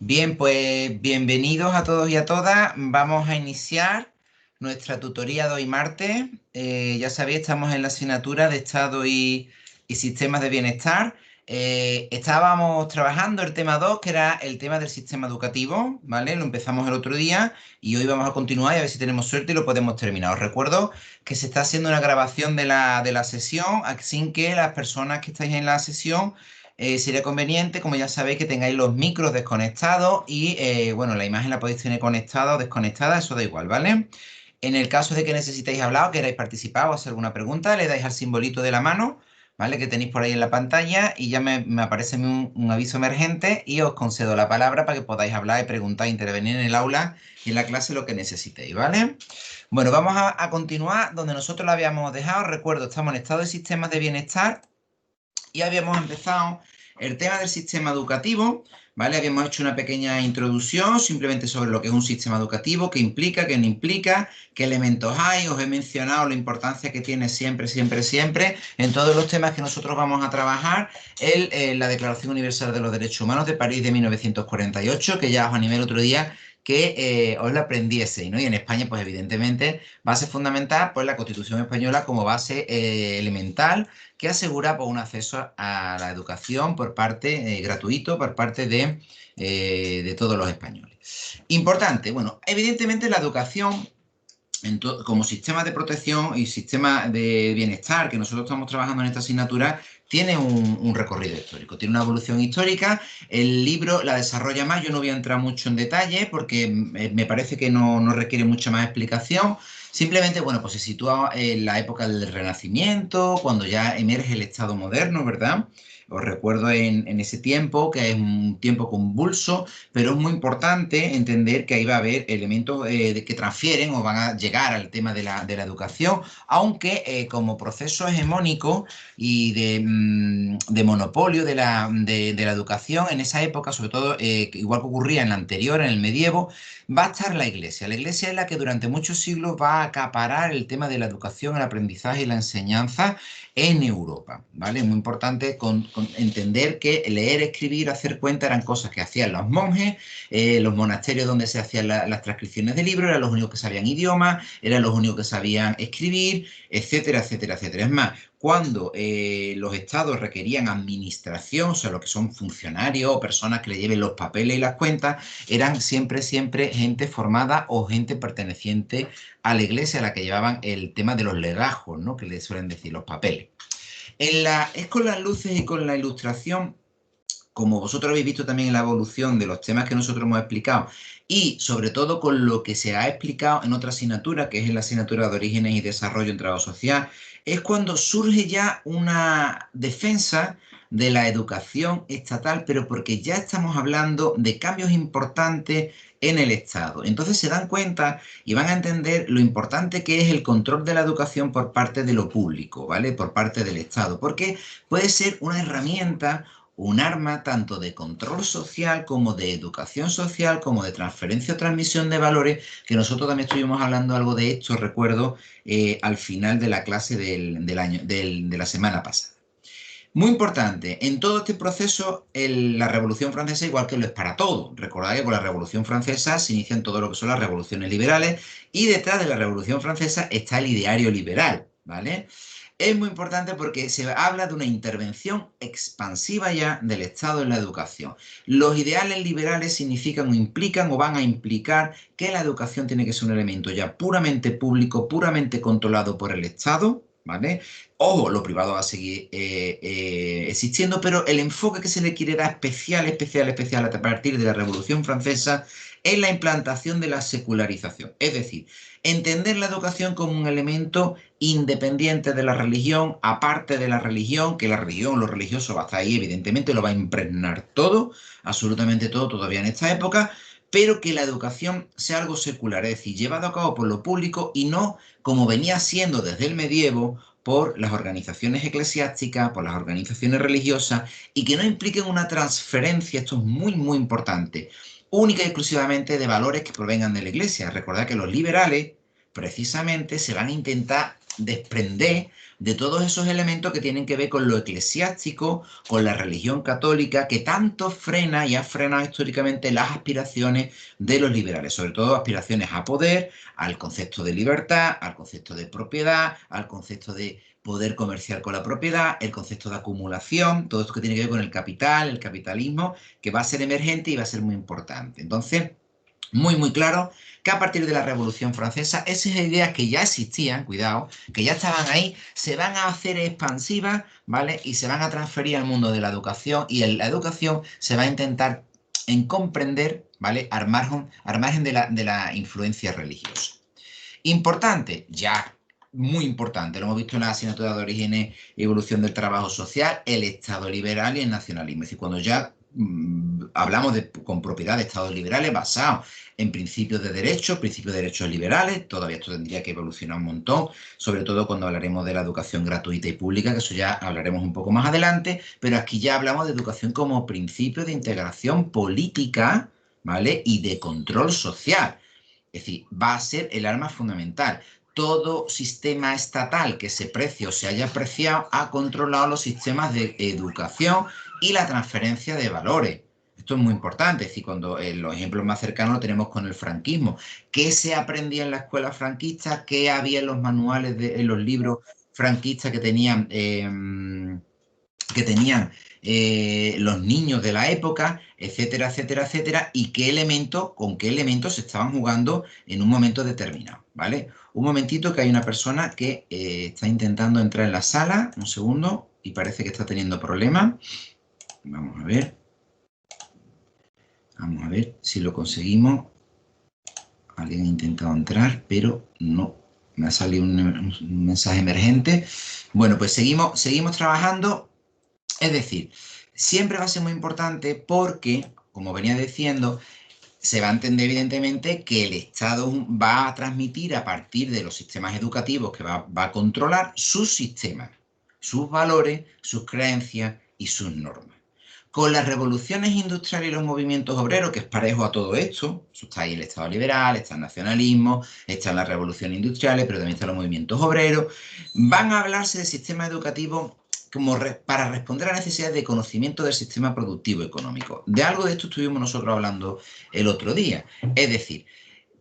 Bien, pues bienvenidos a todos y a todas. Vamos a iniciar nuestra tutoría de hoy martes. Ya sabéis, estamos en la asignatura de Estado y Sistemas de Bienestar. Estábamos trabajando el tema 2, que era el tema del sistema educativo, ¿vale? Lo empezamos el otro día y hoy vamos a continuar y a ver si tenemos suerte y lo podemos terminar. Os recuerdo que se está haciendo una grabación de la sesión, así que las personas que estáis en la sesión sería conveniente, como ya sabéis, que tengáis los micros desconectados y, bueno, la imagen la podéis tener conectada o desconectada, eso da igual, ¿vale? En el caso de que necesitéis hablar o queráis participar o hacer alguna pregunta, le dais al simbolito de la mano, ¿vale? Que tenéis por ahí en la pantalla y ya me aparece un aviso emergente y os concedo la palabra para que podáis hablar y preguntar, intervenir en el aula y en la clase lo que necesitéis, ¿vale? Bueno, vamos a continuar donde nosotros la habíamos dejado. Recuerdo, estamos en estado de sistemas de bienestar y habíamos empezado el tema del sistema educativo, ¿vale? Habíamos hecho una pequeña introducción simplemente sobre lo que es un sistema educativo, qué implica, qué no implica, qué elementos hay. Os he mencionado la importancia que tiene siempre, siempre, siempre en todos los temas que nosotros vamos a trabajar, la Declaración Universal de los Derechos Humanos de París de 1948, que ya os animé el otro día que os la aprendiese, ¿no? Y en España, pues evidentemente, base fundamental, pues la Constitución española como base elemental que asegura pues, un acceso a la educación por parte gratuito por parte de todos los españoles. Importante, bueno, evidentemente la educación como sistema de protección y sistema de bienestar que nosotros estamos trabajando en esta asignatura, tiene un recorrido histórico, tiene una evolución histórica. El libro la desarrolla más, yo no voy a entrar mucho en detalle porque me parece que no requiere mucha más explicación. Simplemente, bueno, pues se sitúa en la época del Renacimiento, cuando ya emerge el Estado moderno, ¿verdad? Os recuerdo en ese tiempo, que es un tiempo convulso, pero es muy importante entender que ahí va a haber elementos que transfieren o van a llegar al tema de la educación, aunque como proceso hegemónico y de monopolio de la educación en esa época, sobre todo igual que ocurría en la anterior, en el medievo, va a estar la Iglesia. La Iglesia es la que durante muchos siglos va a acaparar el tema de la educación, el aprendizaje y la enseñanza en Europa, ¿vale? Es muy importante entender que leer, escribir, hacer cuenta eran cosas que hacían los monjes, los monasterios donde se hacían las transcripciones de libros, eran los únicos que sabían idiomas, eran los únicos que sabían escribir, etcétera, etcétera, etcétera. Es más, cuando los estados requerían administración, o sea, lo que son funcionarios o personas que le lleven los papeles y las cuentas, eran siempre, siempre gente formada o gente perteneciente a la iglesia, a la que llevaban el tema de los legajos, ¿no? Que le suelen decir los papeles. Es con las luces y con la ilustración, como vosotros habéis visto también en la evolución de los temas que nosotros hemos explicado, y sobre todo con lo que se ha explicado en otra asignatura, que es en la asignatura de Orígenes y Desarrollo en Trabajo Social, es cuando surge ya una defensa de la educación estatal, pero porque ya estamos hablando de cambios importantes en el Estado. Entonces se dan cuenta y van a entender lo importante que es el control de la educación por parte de lo público, ¿vale? Por parte del Estado, porque puede ser una herramienta, un arma tanto de control social como de educación social, como de transferencia o transmisión de valores, que nosotros también estuvimos hablando algo de esto, recuerdo, al final de la clase de la semana pasada. Muy importante, en todo este proceso, la Revolución Francesa, igual que lo es para todo. Recordad que con la Revolución Francesa se inician todo lo que son las revoluciones liberales y detrás de la Revolución Francesa está el ideario liberal, ¿vale? Es muy importante porque se habla de una intervención expansiva ya del Estado en la educación. Los ideales liberales significan o implican o van a implicar que la educación tiene que ser un elemento ya puramente público, puramente controlado por el Estado, ¿vale? Ojo, lo privado va a seguir existiendo, pero el enfoque que se le quiere dar especial, especial, especial a partir de la Revolución Francesa es la implantación de la secularización. Es decir, entender la educación como un elemento independiente de la religión, aparte de la religión, que la religión, lo religioso va a estar ahí, evidentemente lo va a impregnar todo, absolutamente todo todavía en esta época, pero que la educación sea algo secular, es decir, llevado a cabo por lo público y no como venía siendo desde el medievo por las organizaciones eclesiásticas, por las organizaciones religiosas, y que no impliquen una transferencia, esto es muy, muy importante, única y exclusivamente de valores que provengan de la Iglesia. Recordad que los liberales precisamente se van a intentar desprender de todos esos elementos que tienen que ver con lo eclesiástico, con la religión católica, que tanto frena y ha frenado históricamente las aspiraciones de los liberales, sobre todo aspiraciones a poder, al concepto de libertad, al concepto de propiedad, al concepto de poder comerciar con la propiedad, el concepto de acumulación, todo esto que tiene que ver con el capital, el capitalismo, que va a ser emergente y va a ser muy importante. Entonces, muy claro que a partir de la Revolución Francesa, esas ideas que ya existían, cuidado, que ya estaban ahí, se van a hacer expansivas, ¿vale? Y se van a transferir al mundo de la educación, y en la educación se va a intentar en comprender, ¿vale? Al margen de la influencia religiosa. Importante, ya muy importante, lo hemos visto en la asignatura de Orígenes y Evolución del Trabajo Social, el Estado liberal y el nacionalismo. Es decir, cuando ya hablamos con propiedad de estados liberales basados en principios de derechos liberales, todavía esto tendría que evolucionar un montón, sobre todo cuando hablaremos de la educación gratuita y pública, que eso ya hablaremos un poco más adelante, pero aquí ya hablamos de educación como principio de integración política, ¿vale? Y de control social. Es decir, va a ser el arma fundamental. Todo sistema estatal que se precie o se haya apreciado ha controlado los sistemas de educación y la transferencia de valores. Esto es muy importante, es decir, cuando los ejemplos más cercanos lo tenemos con el franquismo. ¿Qué se aprendía en la escuela franquista? ¿Qué había en los manuales, en los libros franquistas que tenían los niños de la época, etcétera, etcétera, etcétera, y con qué elementos se estaban jugando en un momento determinado, ¿vale? Un momentito que hay una persona que está intentando entrar en la sala, un segundo, y parece que está teniendo problemas. Vamos a ver. Vamos a ver si lo conseguimos. Alguien ha intentado entrar, pero no. Me ha salido un mensaje emergente. Bueno, pues seguimos trabajando. Es decir, siempre va a ser muy importante porque, como venía diciendo, se va a entender evidentemente que el Estado va a transmitir a partir de los sistemas educativos que va a controlar sus sistemas, sus valores, sus creencias y sus normas. Con las revoluciones industriales y los movimientos obreros, que es parejo a todo esto, está ahí el Estado liberal, está el nacionalismo, están las revoluciones industriales, pero también están los movimientos obreros, van a hablarse de sistemas educativos para responder a necesidades de conocimiento del sistema productivo económico. De algo de esto estuvimos nosotros hablando el otro día. Es decir,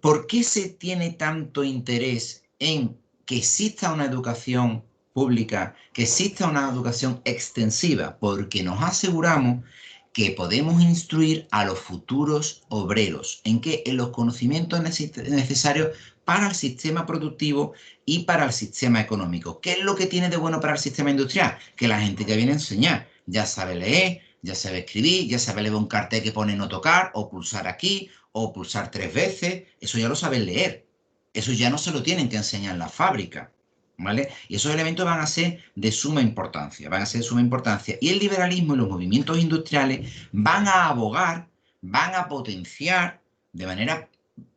¿por qué se tiene tanto interés en que exista una educación pública, que exista una educación extensiva? Porque nos aseguramos que podemos instruir a los futuros obreros en los conocimientos necesarios para el sistema productivo y para el sistema económico. ¿Qué es lo que tiene de bueno para el sistema industrial? Que la gente que viene a enseñar ya sabe leer, ya sabe escribir, ya sabe leer un cartel que pone no tocar o pulsar aquí o pulsar 3 veces. Eso ya lo saben leer. Eso ya no se lo tienen que enseñar en la fábrica, ¿vale? Y esos elementos van a ser de suma importancia, Y el liberalismo y los movimientos industriales van a abogar, van a potenciar de manera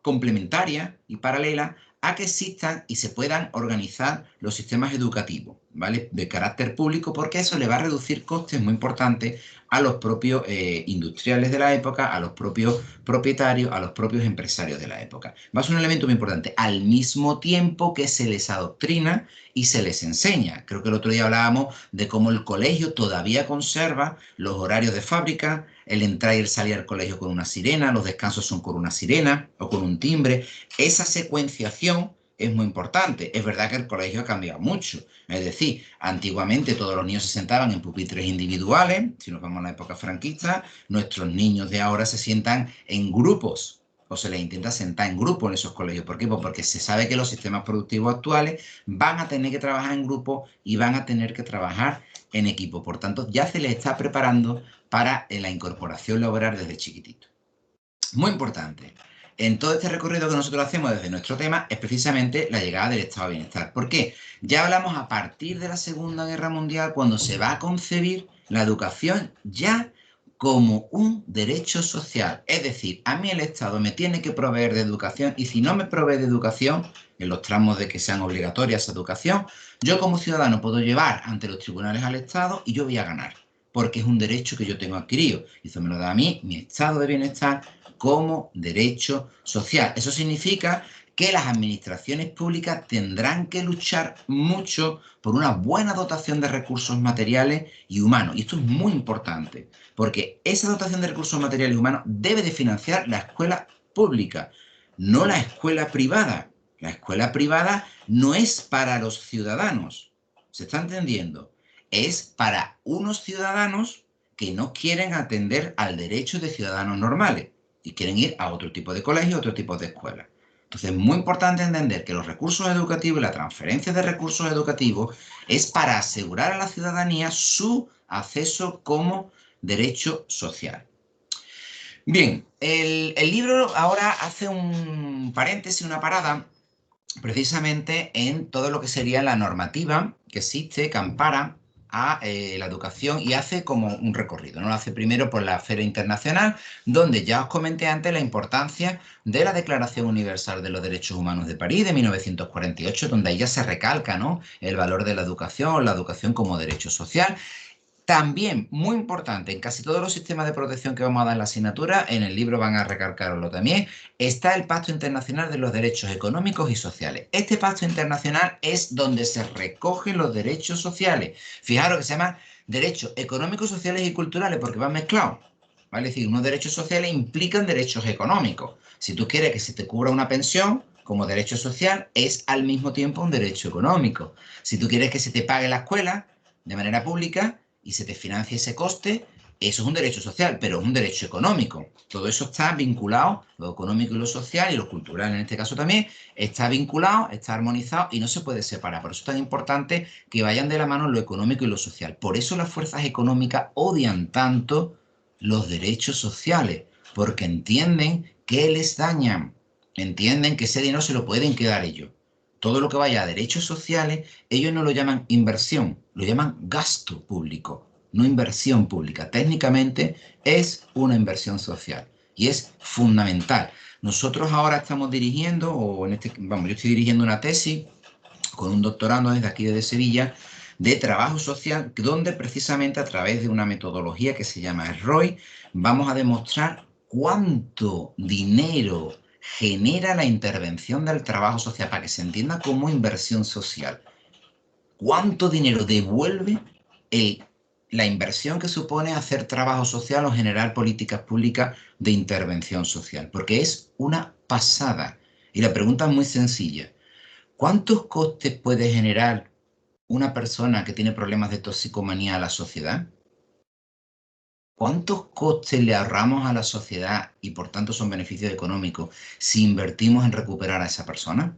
complementaria y paralela a que existan y se puedan organizar los sistemas educativos, ¿vale? De carácter público, porque eso le va a reducir costes muy importantes a los propios industriales de la época, a los propios propietarios, a los propios empresarios de la época. Va a ser un elemento muy importante, al mismo tiempo que se les adoctrina y se les enseña. Creo que el otro día hablábamos de cómo el colegio todavía conserva los horarios de fábrica, el entrar y el salir al colegio con una sirena, los descansos son con una sirena o con un timbre. Esa secuenciación es muy importante. Es verdad que el colegio ha cambiado mucho. Es decir, antiguamente todos los niños se sentaban en pupitres individuales. Si nos vamos a la época franquista, nuestros niños de ahora se sientan en grupos o se les intenta sentar en grupo en esos colegios. ¿Por qué? Pues porque se sabe que los sistemas productivos actuales van a tener que trabajar en grupo y van a tener que trabajar en equipo. Por tanto, ya se les está preparando para la incorporación laboral desde chiquitito. Muy importante. En todo este recorrido que nosotros hacemos desde nuestro tema es precisamente la llegada del estado de bienestar. ¿Por qué? Ya hablamos a partir de la Segunda Guerra Mundial, cuando se va a concebir la educación ya como un derecho social. Es decir, a mí el Estado me tiene que proveer de educación y si no me provee de educación, en los tramos de que sean obligatorias esa educación, yo como ciudadano puedo llevar ante los tribunales al Estado y yo voy a ganar, porque es un derecho que yo tengo adquirido. Y eso me lo da a mí mi estado de bienestar como derecho social. Eso significa que las administraciones públicas tendrán que luchar mucho por una buena dotación de recursos materiales y humanos. Y esto es muy importante, porque esa dotación de recursos materiales y humanos debe de financiar la escuela pública, no la escuela privada. La escuela privada no es para los ciudadanos, ¿se está entendiendo? Es para unos ciudadanos que no quieren atender al derecho de ciudadanos normales y quieren ir a otro tipo de colegio, otro tipo de escuela. Entonces es muy importante entender que los recursos educativos y la transferencia de recursos educativos es para asegurar a la ciudadanía su acceso como derecho social. Bien, el libro ahora hace un paréntesis, una parada, precisamente en todo lo que sería la normativa que existe, que ampara a la educación y hace como un recorrido, ¿no? Lo hace primero por la Feria Internacional, donde ya os comenté antes la importancia de la Declaración Universal de los Derechos Humanos de París de 1948, donde ahí ya se recalca, ¿no?, el valor de la educación como derecho social. También, muy importante, en casi todos los sistemas de protección que vamos a dar en la asignatura, en el libro van a recalcarlo también, está el Pacto Internacional de los Derechos Económicos y Sociales. Este pacto internacional es donde se recogen los derechos sociales. Fijaros que se llama derechos económicos, sociales y culturales porque van mezclados. ¿Vale? Es decir, unos derechos sociales implican derechos económicos. Si tú quieres que se te cubra una pensión como derecho social, es al mismo tiempo un derecho económico. Si tú quieres que se te pague la escuela de manera pública, y se te financia ese coste, eso es un derecho social, pero es un derecho económico. Todo eso está vinculado, lo económico y lo social, y lo cultural en este caso también, está vinculado, está armonizado y no se puede separar. Por eso es tan importante que vayan de la mano lo económico y lo social. Por eso las fuerzas económicas odian tanto los derechos sociales, porque entienden que les dañan, entienden que ese dinero se lo pueden quedar ellos. Todo lo que vaya a derechos sociales, ellos no lo llaman inversión, lo llaman gasto público, no inversión pública. Técnicamente es una inversión social y es fundamental. Nosotros ahora estamos dirigiendo, yo estoy dirigiendo una tesis con un doctorando desde aquí, desde Sevilla, de trabajo social, donde precisamente a través de una metodología que se llama ROI, vamos a demostrar cuánto dinero genera la intervención del trabajo social, para que se entienda como inversión social. ¿Cuánto dinero devuelve la inversión que supone hacer trabajo social o generar políticas públicas de intervención social? Porque es una pasada. Y la pregunta es muy sencilla. ¿Cuántos costes puede generar una persona que tiene problemas de toxicomanía a la sociedad? ¿Cuántos costes le ahorramos a la sociedad y por tanto son beneficios económicos si invertimos en recuperar a esa persona?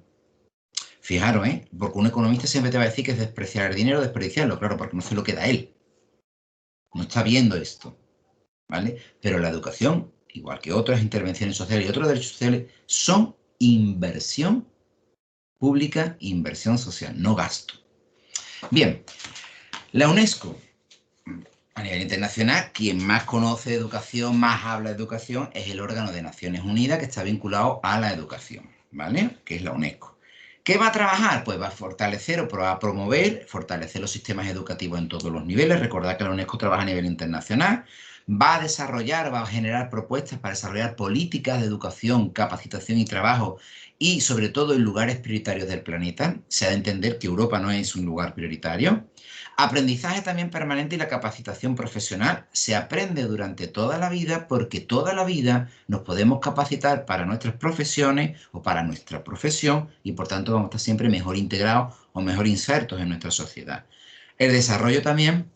Fijaros, porque un economista siempre te va a decir que es despreciar el dinero, desperdiciarlo, claro, porque no se lo queda a él. No está viendo esto, ¿vale? Pero la educación, igual que otras intervenciones sociales y otros derechos sociales, son inversión pública e inversión social, no gasto. Bien, la UNESCO, a nivel internacional, quien más conoce educación, más habla de educación, es el órgano de Naciones Unidas que está vinculado a la educación, ¿vale? Que es la UNESCO. ¿Qué va a trabajar? Pues va a fortalecer o va a promover, fortalecer los sistemas educativos en todos los niveles. Recordad que la UNESCO trabaja a nivel internacional. Va a desarrollar, va a generar propuestas para desarrollar políticas de educación, capacitación y trabajo, y sobre todo en lugares prioritarios del planeta. Se ha de entender que Europa no es un lugar prioritario. Aprendizaje también permanente y la capacitación profesional. Se aprende durante toda la vida, porque toda la vida nos podemos capacitar para nuestras profesiones o para nuestra profesión, y por tanto vamos a estar siempre mejor integrados o mejor insertos en nuestra sociedad. El desarrollo también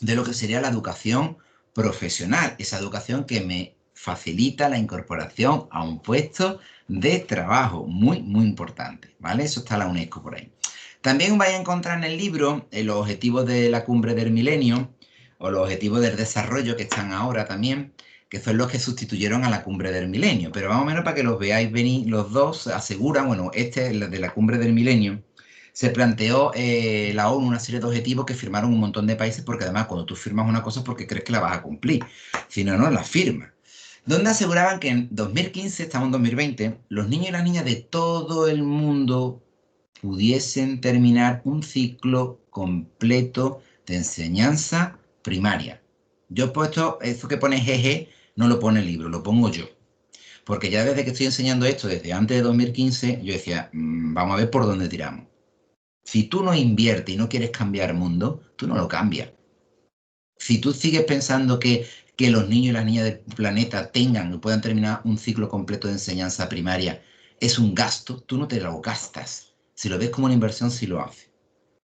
de lo que sería la educación profesional, esa educación que me facilita la incorporación a un puesto de trabajo, muy, muy importante, ¿vale? Eso está la UNESCO por ahí. También vais a encontrar en el libro los objetivos de la cumbre del milenio o los objetivos del desarrollo que están ahora también, que son los que sustituyeron a la cumbre del milenio. Pero más o menos para que los veáis venir, los dos aseguran, bueno, este es el de la cumbre del milenio. Se planteó la ONU una serie de objetivos que firmaron un montón de países, porque además cuando tú firmas una cosa es porque crees que la vas a cumplir, si no, no la firmas. Donde aseguraban que en 2015, estamos en 2020, los niños y las niñas de todo el mundo pudiesen terminar un ciclo completo de enseñanza primaria. Yo he puesto, eso que pone GG, no lo pone el libro, lo pongo yo. Porque ya desde que estoy enseñando esto, desde antes de 2015, yo decía, vamos a ver por dónde tiramos. Si tú no inviertes y no quieres cambiar el mundo, tú no lo cambias. Si tú sigues pensando que los niños y las niñas del planeta tengan y puedan terminar un ciclo completo de enseñanza primaria, es un gasto, tú no te lo gastas. Si lo ves como una inversión, sí lo haces.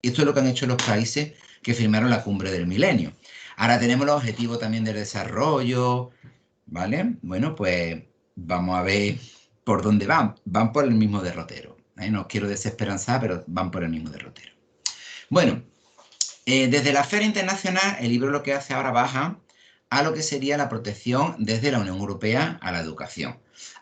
Y esto es lo que han hecho los países que firmaron la cumbre del milenio. Ahora tenemos los objetivos también del desarrollo, ¿vale? Bueno, pues vamos a ver por dónde van. Van por el mismo derrotero. No os quiero desesperanzar, pero van por el mismo derrotero. Bueno, desde la Feria Internacional, el libro lo que hace ahora baja a lo que sería la protección desde la Unión Europea a la educación.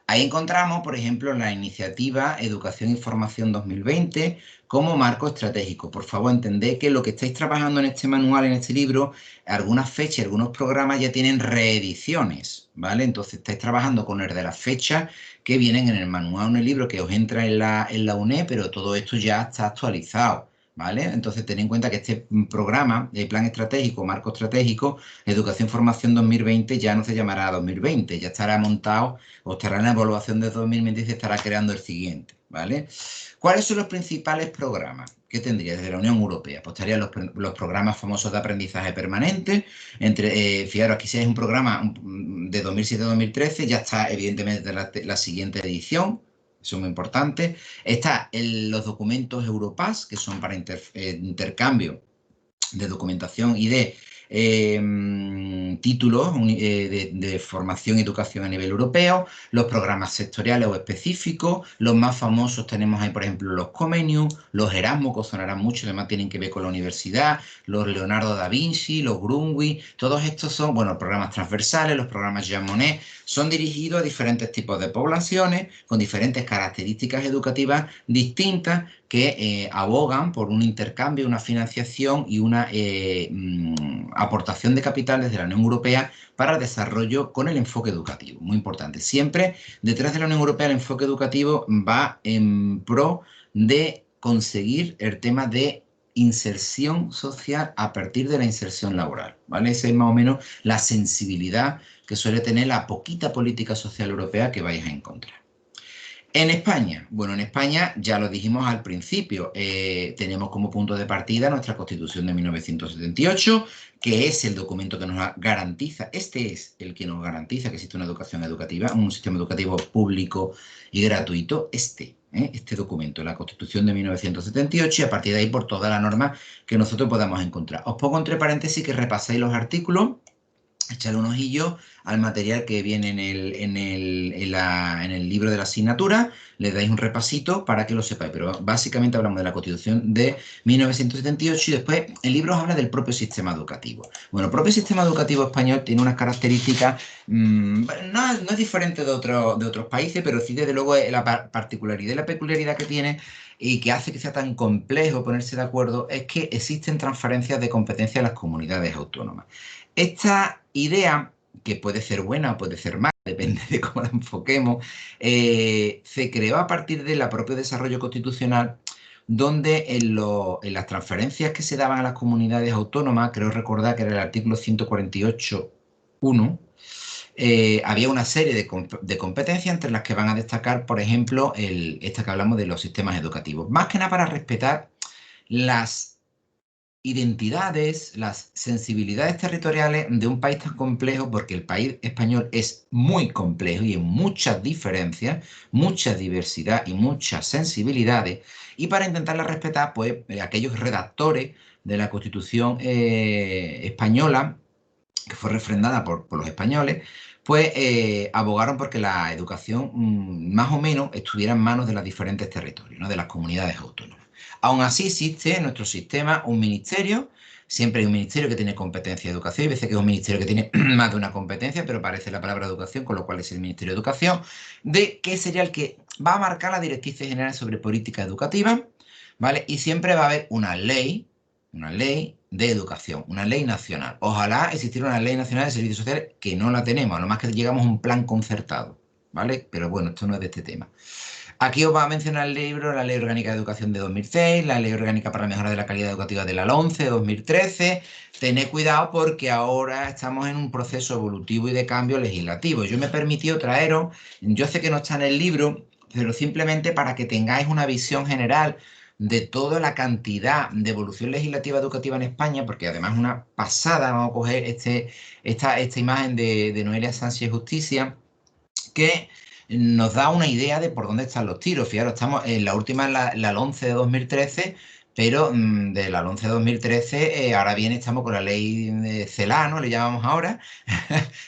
Ahí encontramos, por ejemplo, la iniciativa Educación y Formación 2020 como marco estratégico. Por favor, entended que lo que estáis trabajando en este manual, en este libro, algunas fechas y algunos programas ya tienen reediciones, ¿vale? Entonces estáis trabajando con el de las fechas que vienen en el manual, en el libro que os entra en la UNED, pero todo esto ya está actualizado. ¿Vale? Entonces, ten en cuenta que este programa, el plan estratégico, marco estratégico, Educación Formación 2020, ya no se llamará 2020, ya estará montado o estará en la evaluación de 2020 y se estará creando el siguiente, ¿vale? ¿Cuáles son los principales programas que tendría desde la Unión Europea? Pues estarían los programas famosos de aprendizaje permanente. Fijaros, aquí si es un programa de 2007-2013, ya está evidentemente la siguiente edición. Eso es muy importante. Está los documentos Europass, que son para intercambio de documentación y de títulos de formación y educación a nivel europeo, los programas sectoriales o específicos, los más famosos tenemos ahí, por ejemplo, los Comenius, los Erasmus, que os sonarán mucho, además tienen que ver con la universidad, los Leonardo da Vinci, los Grundtvig, todos estos son, bueno, programas transversales, los programas Jean Monnet, son dirigidos a diferentes tipos de poblaciones con diferentes características educativas distintas que abogan por un intercambio, una financiación y una aportación de capital desde la Unión Europea para el desarrollo con el enfoque educativo. Muy importante. Siempre detrás de la Unión Europea el enfoque educativo va en pro de conseguir el tema de inserción social a partir de la inserción laboral, ¿vale? Esa es más o menos la sensibilidad que suele tener la poquita política social europea que vais a encontrar. En España, bueno, en España ya lo dijimos al principio, tenemos como punto de partida nuestra Constitución de 1978, que es el documento que nos garantiza, este es el que nos garantiza que existe una educación educativa, un sistema educativo público y gratuito, este documento, la Constitución de 1978, y a partir de ahí por toda la norma que nosotros podamos encontrar. Os pongo entre paréntesis que repasáis los artículos. Echarle un ojillo al material que viene en el libro de la asignatura, le dais un repasito para que lo sepáis, pero básicamente hablamos de la Constitución de 1978 y después el libro os habla del propio sistema educativo. Bueno, el propio sistema educativo español tiene unas características, no es diferente de otros países, pero sí desde luego la particularidad y la peculiaridad que tiene y que hace que sea tan complejo ponerse de acuerdo es que existen transferencias de competencia a las comunidades autónomas. Esta idea, que puede ser buena o puede ser mala, depende de cómo la enfoquemos, se creó a partir del propio desarrollo constitucional, donde en las transferencias que se daban a las comunidades autónomas, creo recordar que era el artículo 148.1, había una serie de competencias entre las que van a destacar, por ejemplo, esta que hablamos de los sistemas educativos. Más que nada para respetar las identidades, las sensibilidades territoriales de un país tan complejo, porque el país español es muy complejo y en muchas diferencias, mucha diversidad y muchas sensibilidades, y para intentarla respetar, pues aquellos redactores de la Constitución española, que fue refrendada por los españoles, pues abogaron porque la educación más o menos estuviera en manos de los diferentes territorios, ¿no? De las comunidades autónomas. Aún así existe en nuestro sistema un ministerio, siempre hay un ministerio que tiene competencia de educación, y a veces que es un ministerio que tiene más de una competencia, pero aparece la palabra educación, con lo cual es el Ministerio de Educación, de que sería el que va a marcar las directrices generales sobre política educativa, ¿vale? Y siempre va a haber una ley de educación, una ley nacional. Ojalá existiera una ley nacional de servicios sociales, que no la tenemos, a lo más que llegamos a un plan concertado, ¿vale? Pero bueno, esto no es de este tema. Aquí os va a mencionar el libro, la Ley Orgánica de Educación de 2006, la Ley Orgánica para la Mejora de la Calidad Educativa de la LOMCE de 2013. Tened cuidado porque ahora estamos en un proceso evolutivo y de cambio legislativo. Yo me he permitido traeros, yo sé que no está en el libro, pero simplemente para que tengáis una visión general de toda la cantidad de evolución legislativa educativa en España, porque además es una pasada, vamos a coger esta imagen de Noelia Sánchez Justicia, que nos da una idea de por dónde están los tiros. Fijaros, estamos en la última, la LOMCE de 2013, pero de la LOMCE de 2013, ahora bien estamos con la ley de CELA, ¿no? Le llamamos ahora,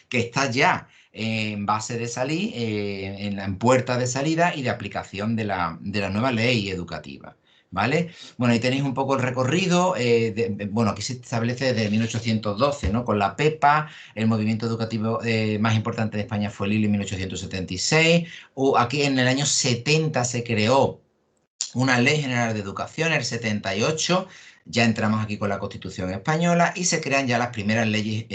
que está ya en base de salir, en puerta de salida y de aplicación de la nueva ley educativa. ¿Vale? Bueno, ahí tenéis un poco el recorrido. Bueno, aquí se establece desde 1812, ¿no? Con la PEPA, el movimiento educativo más importante de España fue el ILE en 1876. Aquí en el año 70 se creó una ley general de educación, el 78, ya entramos aquí con la Constitución española y se crean ya las primeras leyes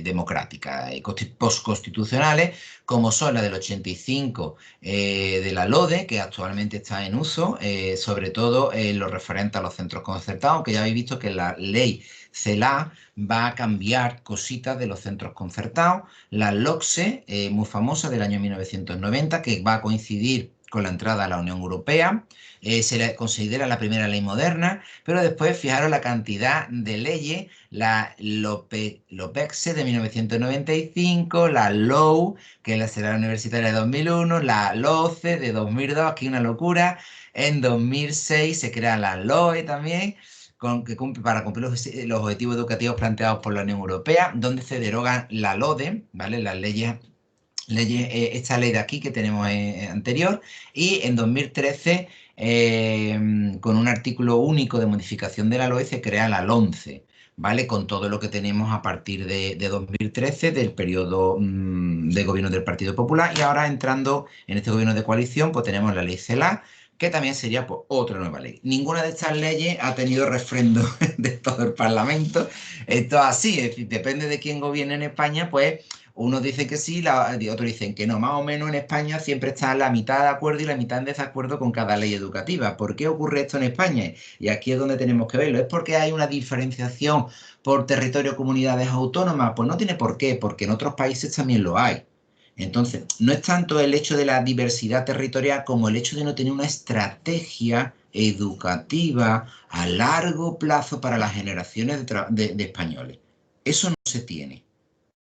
democráticas y postconstitucionales, como son la del 85 de la LODE, que actualmente está en uso, sobre todo en lo referente a los centros concertados, aunque ya habéis visto que la ley CELA va a cambiar cositas de los centros concertados. La LOCSE, muy famosa, del año 1990, que va a coincidir con la entrada a la Unión Europea. Se le considera la primera ley moderna, pero después fijaros la cantidad de leyes, la LOPECSE de 1995, la LOU, que es la Escuela Universitaria de 2001, la LOCE de 2002, aquí una locura. En 2006 se crea la LOE también, para cumplir los objetivos educativos planteados por la Unión Europea, donde se deroga la LODE, ¿vale? Las leyes, esta ley de aquí que tenemos anterior, y en 2013, con un artículo único de modificación de la LOE, se crea la LOMCE, ¿vale? Con todo lo que tenemos a partir de 2013, del periodo de gobierno del Partido Popular, y ahora entrando en este gobierno de coalición, pues tenemos la ley CELA, que también sería pues, otra nueva ley. Ninguna de estas leyes ha tenido refrendo de todo el Parlamento. Esto es así, es decir, depende de quién gobierne en España, pues unos dicen que sí, otros dicen que no. Más o menos en España siempre está la mitad de acuerdo y la mitad en desacuerdo con cada ley educativa. ¿Por qué ocurre esto en España? Y aquí es donde tenemos que verlo. ¿Es porque hay una diferenciación por territorio o comunidades autónomas? Pues no tiene por qué, porque en otros países también lo hay. Entonces, no es tanto el hecho de la diversidad territorial como el hecho de no tener una estrategia educativa a largo plazo para las generaciones de españoles. Eso no se tiene.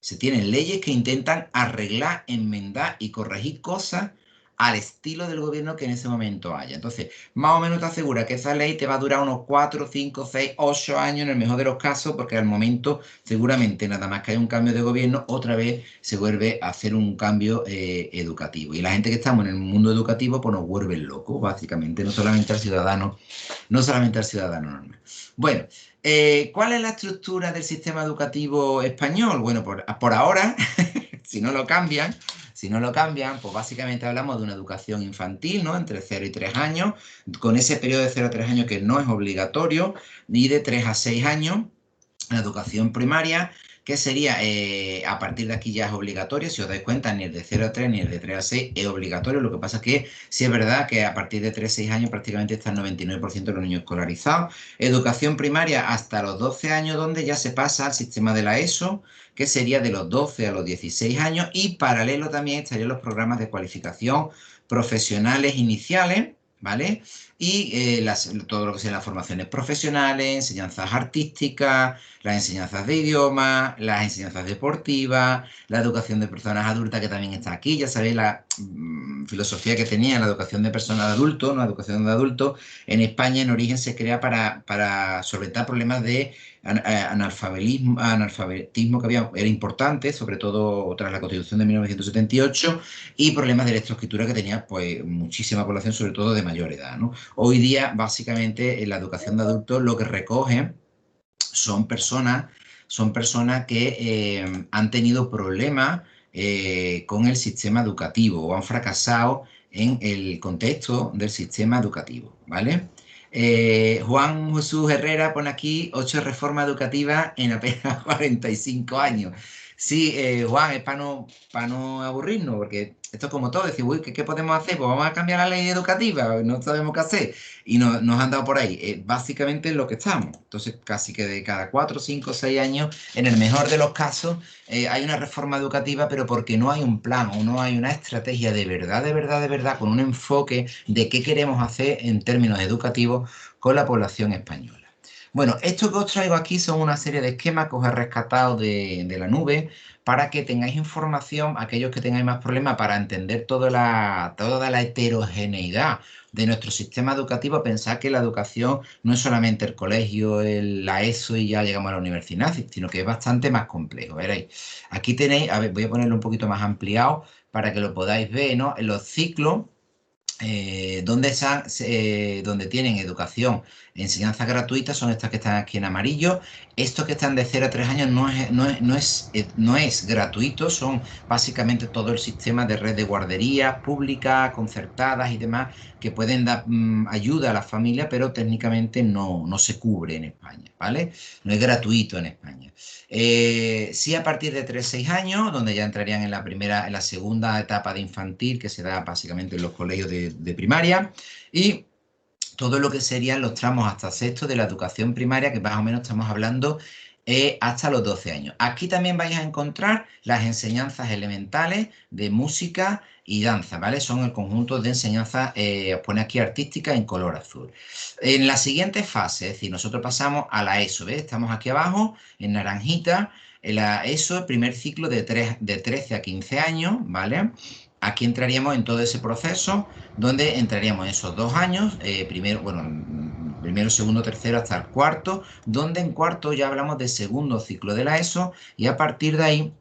Se tienen leyes que intentan arreglar, enmendar y corregir cosas al estilo del gobierno que en ese momento haya. Entonces, más o menos te asegura que esa ley te va a durar unos 4, 5, 6, 8 años en el mejor de los casos, porque al momento seguramente nada más que hay un cambio de gobierno, otra vez se vuelve a hacer un cambio educativo. Y la gente que estamos en el mundo educativo, pues nos vuelve locos, básicamente, no solamente al ciudadano, no solamente al ciudadano normal. Bueno, ¿cuál es la estructura del sistema educativo español? Bueno, por ahora, si no lo cambian, pues básicamente hablamos de una educación infantil, ¿no? Entre 0 y 3 años, con ese periodo de 0 a 3 años que no es obligatorio, y de 3 a 6 años, la educación primaria, que sería, a partir de aquí ya es obligatorio, si os dais cuenta, ni el de 0 a 3 ni el de 3 a 6 es obligatorio, lo que pasa es que sí es verdad que a partir de 3 a 6 años prácticamente está el 99% de los niños escolarizados. Educación primaria hasta los 12 años, donde ya se pasa al sistema de la ESO, que sería de los 12 a los 16 años, y paralelo también estarían los programas de cualificación profesionales iniciales, ¿vale? Y todo lo que sean las formaciones profesionales, enseñanzas artísticas, las enseñanzas de idiomas, las enseñanzas deportivas, la educación de personas adultas, que también está aquí. Ya sabéis la filosofía que tenía la educación de personas de adultos, ¿no? La educación de adultos en España en origen se crea para solventar problemas de analfabetismo que era importante, sobre todo tras la Constitución de 1978, y problemas de lectoescritura que tenía pues muchísima población, sobre todo de mayor edad, ¿no? Hoy día, básicamente, en la educación de adultos lo que recoge son personas que han tenido problemas con el sistema educativo o han fracasado en el contexto del sistema educativo, ¿vale? Juan Jesús Herrera pone aquí 8 reformas educativas en apenas 45 años. Sí, Juan, es para no aburrirnos, porque esto es como todo, decir, uy, ¿qué podemos hacer? Pues vamos a cambiar la ley educativa, no sabemos qué hacer. Y nos han dado por ahí, básicamente en lo que estamos. Entonces, casi que de cada 4, 5, 6 años, en el mejor de los casos, hay una reforma educativa, pero porque no hay un plan o no hay una estrategia de verdad, de verdad, de verdad, con un enfoque de qué queremos hacer en términos educativos con la población española. Bueno, esto que os traigo aquí son una serie de esquemas que os he rescatado de la nube para que tengáis información, aquellos que tengáis más problemas, para entender toda la heterogeneidad de nuestro sistema educativo. Pensad que la educación no es solamente el colegio, la ESO y ya llegamos a la universidad, sino que es bastante más complejo. Veréis, aquí tenéis, a ver, voy a ponerlo un poquito más ampliado para que lo podáis ver, ¿no? En los ciclos donde tienen educación, enseñanza gratuita, son estas que están aquí en amarillo. Estos que están de 0 a 3 años no es gratuito, son básicamente todo el sistema de red de guarderías públicas, concertadas y demás, que pueden dar ayuda a las familias, pero técnicamente no se cubre en España, ¿vale? No es gratuito en España. Sí, a partir de 3, 6 años, donde ya entrarían en la segunda etapa de infantil, que se da básicamente en los colegios de primaria, y todo lo que serían los tramos hasta sexto de la educación primaria, que más o menos estamos hablando hasta los 12 años. Aquí también vais a encontrar las enseñanzas elementales de música y danza, ¿vale? Son el conjunto de enseñanzas, os pone aquí artística en color azul. En la siguiente fase, es decir, nosotros pasamos a la ESO, ¿ves? Estamos aquí abajo, en naranjita, en la ESO, el primer ciclo de 13 a 15 años, ¿vale? Aquí entraríamos en todo ese proceso donde entraríamos esos 2 años, primero, segundo, tercero hasta el cuarto, donde en cuarto ya hablamos de segundo ciclo de la ESO y a partir de ahí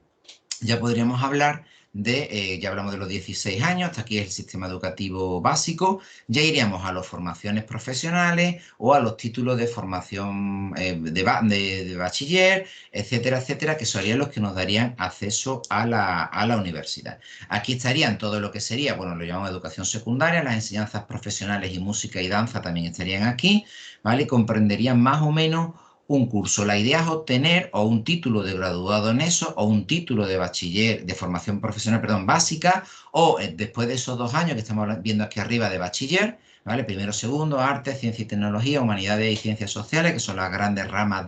ya podríamos hablar ya hablamos de los 16 años, hasta aquí es el sistema educativo básico, ya iríamos a las formaciones profesionales o a los títulos de formación de bachiller, etcétera, etcétera, que serían los que nos darían acceso a la universidad. Aquí estarían todo lo que sería, bueno, lo llamamos educación secundaria, las enseñanzas profesionales y música y danza también estarían aquí, ¿vale? Y comprenderían más o menos un curso. La idea es obtener o un título de graduado en eso o un título de bachiller, de formación profesional, perdón, básica, o después de esos 2 años que estamos viendo aquí arriba de bachiller, ¿vale? Primero, segundo, arte, ciencia y tecnología, humanidades y ciencias sociales, que son las grandes ramas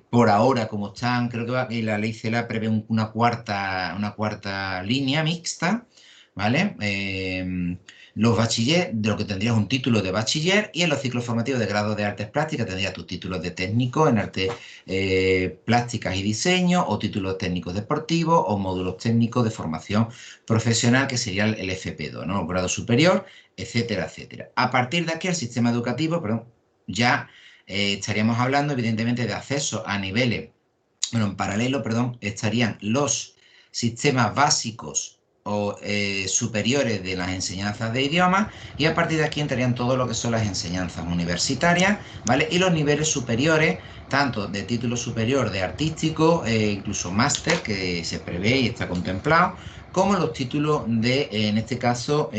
por ahora, como están, creo que la ley CELA prevé una cuarta línea mixta, ¿vale? Los bachiller, de lo que tendrías un título de bachiller, y en los ciclos formativos de grado de artes plásticas tendrías tus títulos de técnico en artes plásticas y diseño, o títulos técnicos deportivos, o módulos técnicos de formación profesional, que sería el FP2, ¿no? Grado superior, etcétera, etcétera. A partir de aquí, el sistema educativo, perdón, ya estaríamos hablando, evidentemente, de acceso a niveles, bueno, en paralelo, perdón, estarían los sistemas básicos o superiores de las enseñanzas de idiomas, y a partir de aquí entrarían todo lo que son las enseñanzas universitarias, ¿vale? Y los niveles superiores, tanto de título superior de artístico, incluso máster, que se prevé y está contemplado, como los títulos en este caso,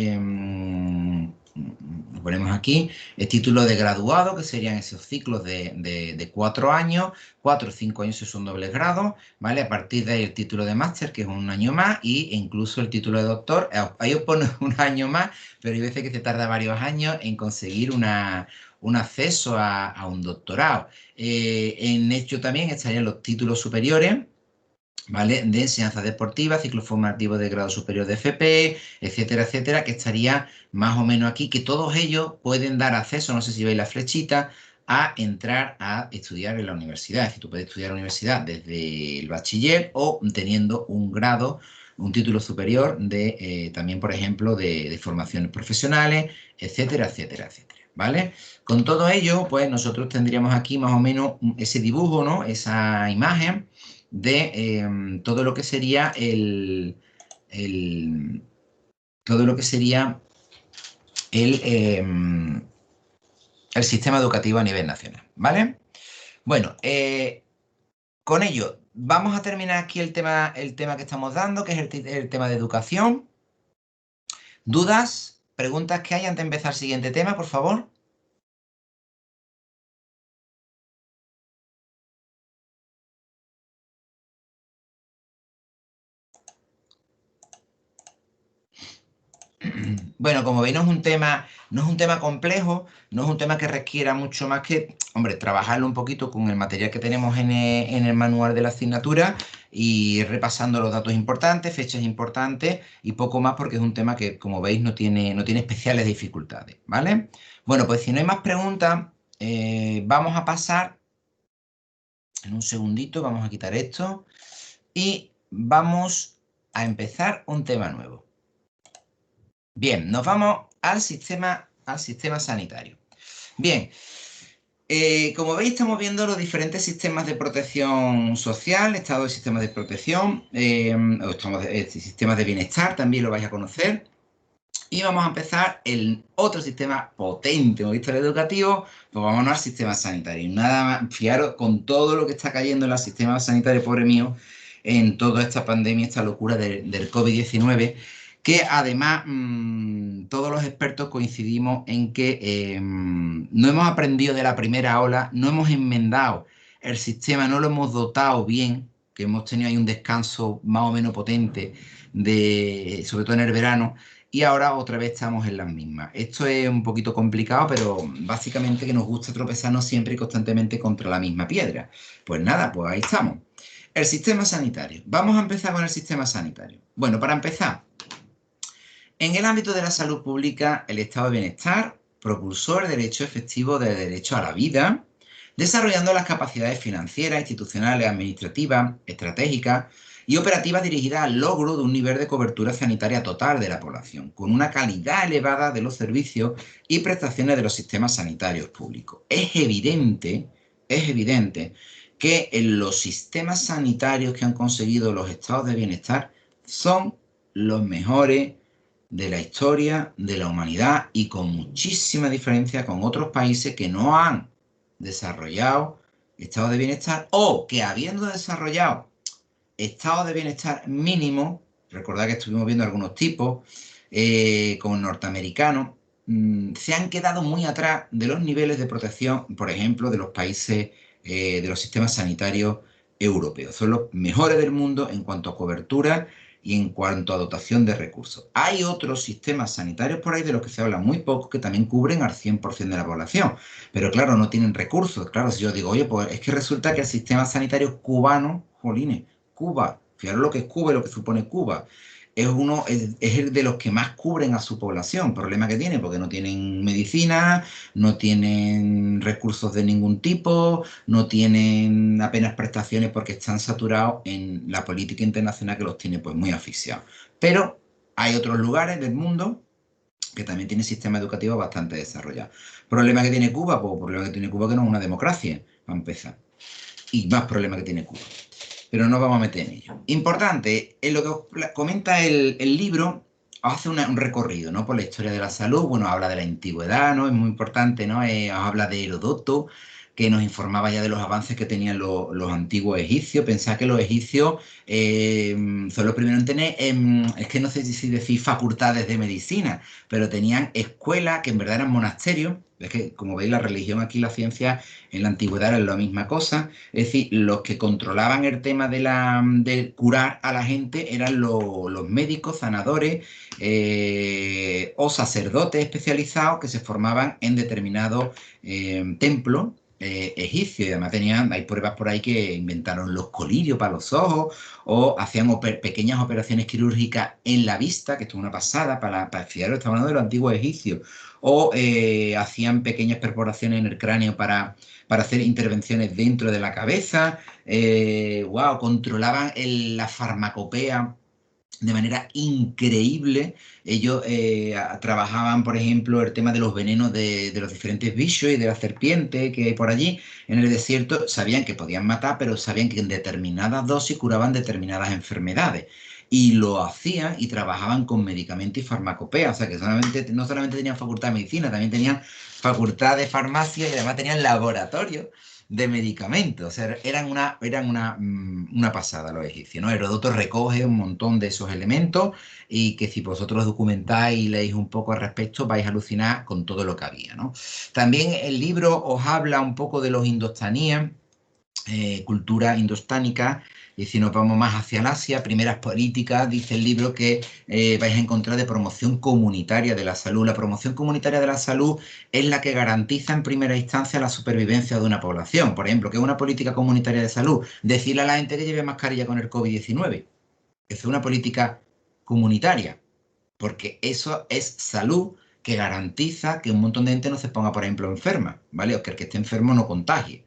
lo ponemos aquí, el título de graduado, que serían esos ciclos de 4 años, 4 o 5 años es un doble grado, ¿vale? A partir de ahí el título de máster, que es un año más, e incluso el título de doctor, ahí os pone un año más, pero hay veces que se tarda varios años en conseguir un acceso a un doctorado. En hecho también estarían los títulos superiores, ¿vale? De enseñanza deportiva, ciclo formativo de grado superior de FP, etcétera, etcétera, que estaría más o menos aquí, que todos ellos pueden dar acceso, no sé si veis la flechita, a entrar a estudiar en la universidad. Es decir, tú puedes estudiar en la universidad desde el bachiller o teniendo un grado, un título superior también, por ejemplo, de formaciones profesionales, etcétera, etcétera, etcétera. ¿Vale? Con todo ello, pues nosotros tendríamos aquí más o menos ese dibujo, ¿no? Esa imagen todo lo que sería el- todo lo que sería el, em, el sistema educativo a nivel nacional, ¿vale? Bueno, con ello vamos a terminar aquí el tema que estamos dando, que es el tema de educación. ¿Dudas? ¿Preguntas que hay antes de empezar el siguiente tema, por favor? Bueno, como veis, no es un tema complejo, no es un tema que requiera mucho más que, hombre, trabajarlo un poquito con el material que tenemos en el manual de la asignatura y ir repasando los datos importantes, fechas importantes y poco más porque es un tema que, como veis, no tiene especiales dificultades, ¿vale? Bueno, pues si no hay más preguntas, vamos a pasar, en un segundito, vamos a quitar esto y vamos a empezar un tema nuevo. Bien, nos vamos al sistema sanitario. Bien, como veis, estamos viendo los diferentes sistemas de protección social, estado de sistemas de protección, o sistemas de bienestar, también lo vais a conocer. Y vamos a empezar el otro sistema potente, hemos visto el educativo, pues vámonos al sistema sanitario. Nada más, fijaros con todo lo que está cayendo en el sistema sanitario, pobre mío, en toda esta pandemia, esta locura del COVID-19, que además todos los expertos coincidimos en que no hemos aprendido de la primera ola, no hemos enmendado el sistema, no lo hemos dotado bien, que hemos tenido ahí un descanso más o menos potente, sobre todo en el verano, y ahora otra vez estamos en las mismas. Esto es un poquito complicado, pero básicamente que nos gusta tropezarnos siempre y constantemente contra la misma piedra. Pues nada, pues ahí estamos. El sistema sanitario. Vamos a empezar con el sistema sanitario. Bueno, para empezar, en el ámbito de la salud pública, el estado de bienestar propulsó el derecho efectivo de derecho a la vida, desarrollando las capacidades financieras, institucionales, administrativas, estratégicas y operativas dirigidas al logro de un nivel de cobertura sanitaria total de la población, con una calidad elevada de los servicios y prestaciones de los sistemas sanitarios públicos. Es evidente que en los sistemas sanitarios que han conseguido los estados de bienestar son los mejores de la historia de la humanidad y con muchísima diferencia con otros países que no han desarrollado estados de bienestar o que habiendo desarrollado estados de bienestar mínimo, recordad que estuvimos viendo algunos tipos, como norteamericanos, se han quedado muy atrás de los niveles de protección, por ejemplo, de los países, de los sistemas sanitarios europeos. Son los mejores del mundo en cuanto a cobertura y en cuanto a dotación de recursos. Hay otros sistemas sanitarios por ahí de los que se habla muy poco que también cubren al 100% de la población, pero claro, no tienen recursos. Claro, si yo digo, oye, pues es que resulta que el sistema sanitario cubano, jolines, Cuba, fijaros lo que es Cuba y lo que supone Cuba, es el de los que más cubren a su población. Problema que tiene, porque no tienen medicina, no tienen recursos de ningún tipo, no tienen apenas prestaciones porque están saturados en la política internacional que los tiene pues muy asfixiados. Pero hay otros lugares del mundo que también tienen sistemas educativos bastante desarrollados. ¿Problema que tiene Cuba? Pues problema que tiene Cuba que no es una democracia, para empezar. Y más problema que tiene Cuba, pero no vamos a meter en ello. Importante, en lo que os comenta el libro, os hace un recorrido, ¿no? Por la historia de la salud, bueno, habla de la antigüedad, ¿no? Es muy importante, ¿no? Os habla de Herodoto, que nos informaba ya de los avances que tenían los antiguos egipcios. Pensad que los egipcios son los primeros en tener, es que no sé si decir facultades de medicina, pero tenían escuelas que en verdad eran monasterios. Es que, como veis, la religión aquí, la ciencia en la antigüedad era la misma cosa. Es decir, los que controlaban el tema de curar a la gente eran los médicos, sanadores o sacerdotes especializados que se formaban en determinados templos egipcios. Y además hay pruebas por ahí que inventaron los colirios para los ojos o hacían pequeñas operaciones quirúrgicas en la vista, que esto es una pasada para fijaros, estamos hablando de los antiguos egipcios, o hacían pequeñas perforaciones en el cráneo para hacer intervenciones dentro de la cabeza. Wow, controlaban la farmacopea de manera increíble. Ellos trabajaban, por ejemplo, el tema de los venenos de los diferentes bichos y de la serpiente que hay por allí en el desierto. Sabían que podían matar, pero sabían que en determinadas dosis curaban determinadas enfermedades. Y lo hacían y trabajaban con medicamentos y farmacopea. O sea, que no solamente tenían facultad de medicina, también tenían facultad de farmacia y además tenían laboratorio de medicamentos. O sea, eran una pasada los egipcios, ¿no? Heródoto recoge un montón de esos elementos y que si vosotros documentáis y leéis un poco al respecto vais a alucinar con todo lo que había, ¿no? También el libro os habla un poco de los indostaníes, cultura indostánica, Y si nos vamos más hacia el Asia, primeras políticas, dice el libro que vais a encontrar de promoción comunitaria de la salud. La promoción comunitaria de la salud es la que garantiza en primera instancia la supervivencia de una población. Por ejemplo, ¿qué es una política comunitaria de salud? Decirle a la gente que lleve mascarilla con el COVID-19. Es una política comunitaria, porque eso es salud que garantiza que un montón de gente no se ponga, por ejemplo, enferma, ¿vale? O que el que esté enfermo no contagie.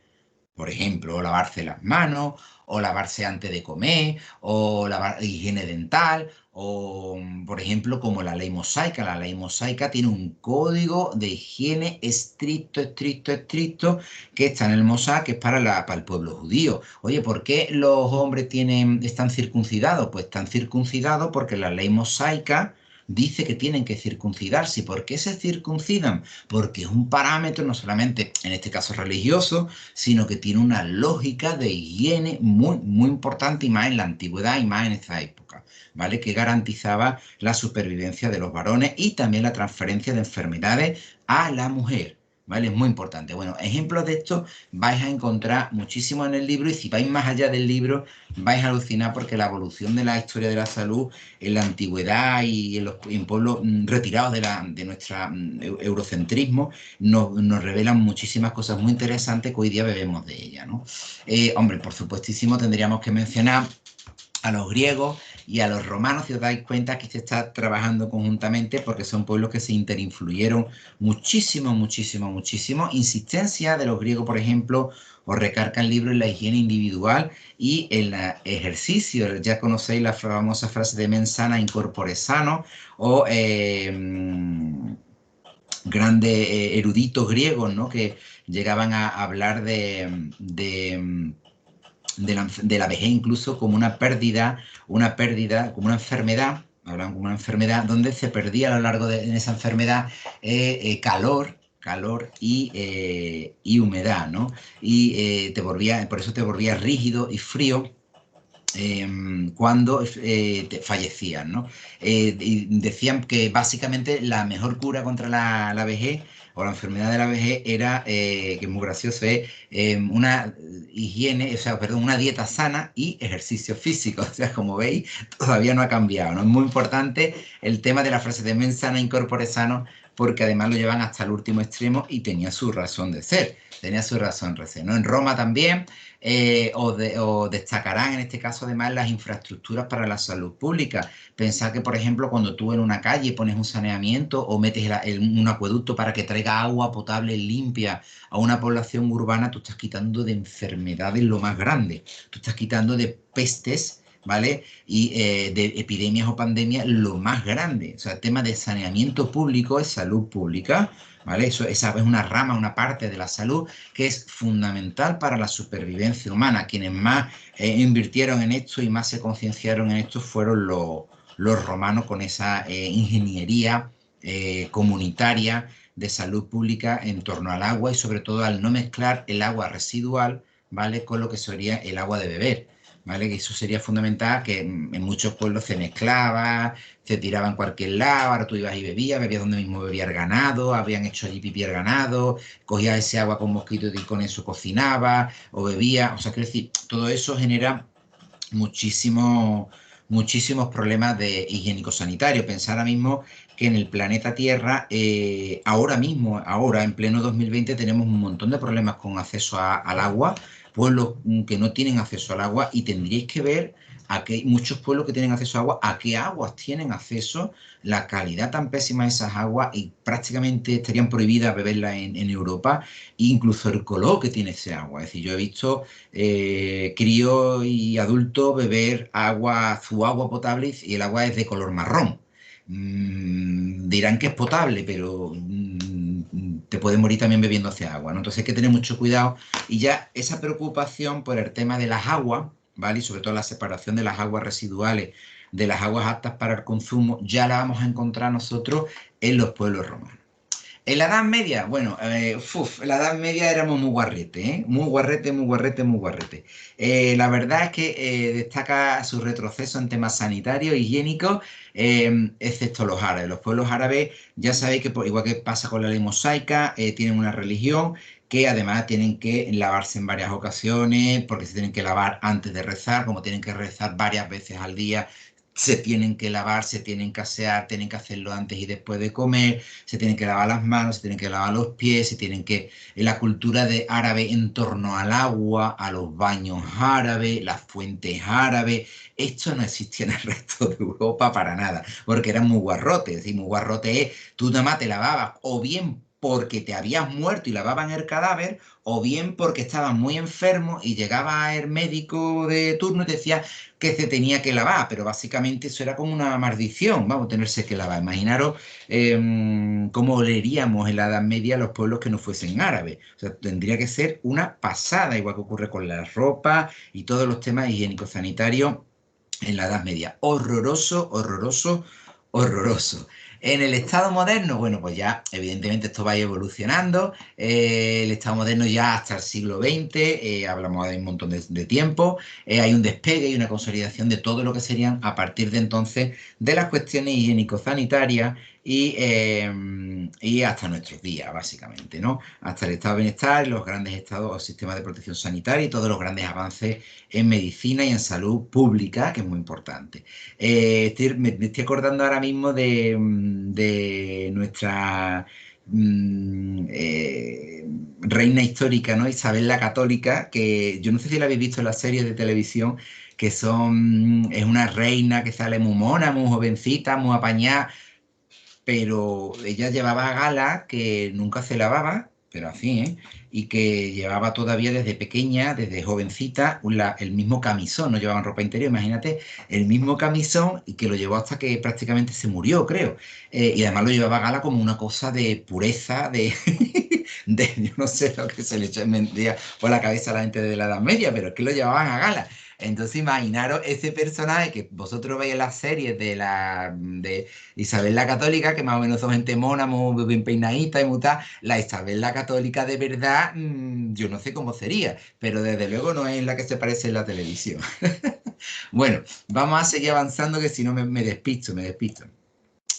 Por ejemplo, lavarse las manos, o lavarse antes de comer, o lavar higiene dental, o, por ejemplo, como la ley mosaica. La ley mosaica tiene un código de higiene estricto, estricto, estricto, que está en el Mosaic, que es para el pueblo judío. Oye, ¿por qué los hombres están circuncidados? Pues están circuncidados porque la ley mosaica dice que tienen que circuncidarse. ¿Y por qué se circuncidan? Porque es un parámetro no solamente, en este caso religioso, sino que tiene una lógica de higiene muy, muy importante, y más en la antigüedad y más en esta época, ¿vale? Que garantizaba la supervivencia de los varones y también la transferencia de enfermedades a la mujer, ¿vale? Es muy importante. Bueno, ejemplos de esto vais a encontrar muchísimo en el libro, y si vais más allá del libro vais a alucinar, porque la evolución de la historia de la salud en la antigüedad y en pueblos retirados de nuestro eurocentrismo nos revelan muchísimas cosas muy interesantes que hoy día bebemos de ella, ¿no? Hombre, por supuestísimo tendríamos que mencionar a los griegos y a los romanos. Si os dais cuenta que se está trabajando conjuntamente, porque son pueblos que se interinfluyeron muchísimo, muchísimo, muchísimo. Insistencia de los griegos, por ejemplo, os recarga el libro en la higiene individual y el ejercicio. Ya conocéis la famosa frase de mens sana in corpore sano, o grandes eruditos griegos, ¿no? Que llegaban a hablar de la vejez incluso como una pérdida, como una enfermedad, hablan como una enfermedad donde se perdía a lo largo de en esa enfermedad calor y humedad, ¿no? Y por eso te volvías rígido y frío cuando fallecían, ¿no? Y decían que básicamente la mejor cura contra la vejez o la enfermedad de la vejez era, que es muy gracioso, es una higiene, o sea, perdón, una dieta sana y ejercicio físico. O sea, como veis, todavía no ha cambiado, ¿no? Es muy importante el tema de la frase de mens sana in corpore sano, porque además lo llevan hasta el último extremo y tenía su razón de ser, tenía su razón de ser, ¿no? En Roma también o destacarán en este caso además las infraestructuras para la salud pública. Pensad que, por ejemplo, cuando tú en una calle pones un saneamiento o metes un acueducto para que traiga agua potable limpia a una población urbana, tú estás quitando de enfermedades lo más grande, tú estás quitando de pestes, ¿vale? Y de epidemias o pandemias lo más grande. O sea, el tema de saneamiento público es salud pública, ¿vale? Esa es una rama, una parte de la salud que es fundamental para la supervivencia humana. Quienes más invirtieron en esto y más se concienciaron en esto fueron los romanos, con esa ingeniería comunitaria de salud pública en torno al agua, y sobre todo al no mezclar el agua residual, ¿vale? Con lo que sería el agua de beber. ¿Vale? Que eso sería fundamental, que en muchos pueblos se mezclaba, se tiraba en cualquier lado, ahora tú ibas y bebías donde mismo bebía el ganado, habían hecho allí pipí el ganado, cogías ese agua con mosquitos y con eso cocinaba o bebía. O sea, quiero decir, todo eso genera muchísimos, muchísimos problemas de higiénico-sanitario. Pensar ahora mismo que en el planeta Tierra, ahora mismo, ahora en pleno 2020, tenemos un montón de problemas con acceso al agua, pueblos que no tienen acceso al agua, y tendríais que ver a que muchos pueblos que tienen acceso a agua, a qué aguas tienen acceso, la calidad tan pésima de esas aguas, y prácticamente estarían prohibidas beberlas en Europa, e incluso el color que tiene ese agua. Es decir, yo he visto críos y adultos beber agua, su agua potable, y el agua es de color marrón. Dirán que es potable, pero te puedes morir también bebiendo ese agua, ¿no? Entonces hay que tener mucho cuidado, y ya esa preocupación por el tema de las aguas, ¿vale? Y sobre todo la separación de las aguas residuales de las aguas aptas para el consumo, ya la vamos a encontrar nosotros en los pueblos romanos. En la Edad Media, bueno, en la Edad Media éramos muy guarrete, ¿eh? Muy guarrete, muy guarrete, muy guarrete. La verdad es que destaca su retroceso en temas sanitarios, higiénicos, excepto los árabes. Los pueblos árabes, ya sabéis que, igual que pasa con la ley mosaica, tienen una religión que además tienen que lavarse en varias ocasiones, porque se tienen que lavar antes de rezar, como tienen que rezar varias veces al día, se tienen que lavar, se tienen que asear, tienen que hacerlo antes y después de comer, se tienen que lavar las manos, se tienen que lavar los pies, se tienen que... La cultura de árabe en torno al agua, a los baños árabes, las fuentes árabes, esto no existía en el resto de Europa para nada, porque eran muy guarrotes, y muy guarrote es, tú nada más te lavabas o bien porque te habías muerto y lavaban el cadáver, o bien porque estabas muy enfermo y llegaba el médico de turno y te decía que se tenía que lavar, pero básicamente eso era como una maldición, vamos, tenerse que lavar. Imaginaros cómo oleríamos en la Edad Media los pueblos que no fuesen árabes. O sea, tendría que ser una pasada, igual que ocurre con la ropa y todos los temas higiénicos sanitarios en la Edad Media. Horroroso, horroroso, horroroso. En el Estado moderno, bueno, pues ya evidentemente esto va evolucionando. El Estado moderno ya hasta el siglo XX, hablamos de un montón de tiempo, hay un despegue y una consolidación de todo lo que serían a partir de entonces de las cuestiones higiénico-sanitarias y hasta nuestros días, básicamente, ¿no? Hasta el estado de bienestar, los grandes estados o sistemas de protección sanitaria y todos los grandes avances en medicina y en salud pública, que es muy importante. Me estoy acordando ahora mismo de nuestra reina histórica, ¿no? Isabel la Católica, que yo no sé si la habéis visto en las series de televisión, es una reina que sale muy mona, muy jovencita, muy apañada, pero ella llevaba gala que nunca se lavaba, pero así, ¿eh? Y que llevaba todavía desde pequeña, desde jovencita, el mismo camisón, no llevaban ropa interior, imagínate, el mismo camisón y que lo llevó hasta que prácticamente se murió, creo. Y además lo llevaba a gala como una cosa de pureza, yo no sé lo que se le vendría por la cabeza a la gente de la Edad Media, pero es que lo llevaban a gala. Entonces imaginaros ese personaje que vosotros veis en las series de Isabel la Católica, que más o menos son gente mona, muy bien peinadita y muy tal. La Isabel la Católica de verdad, yo no sé cómo sería, pero desde luego no es la que se parece en la televisión. Bueno, vamos a seguir avanzando que si no me despisto, me despisto.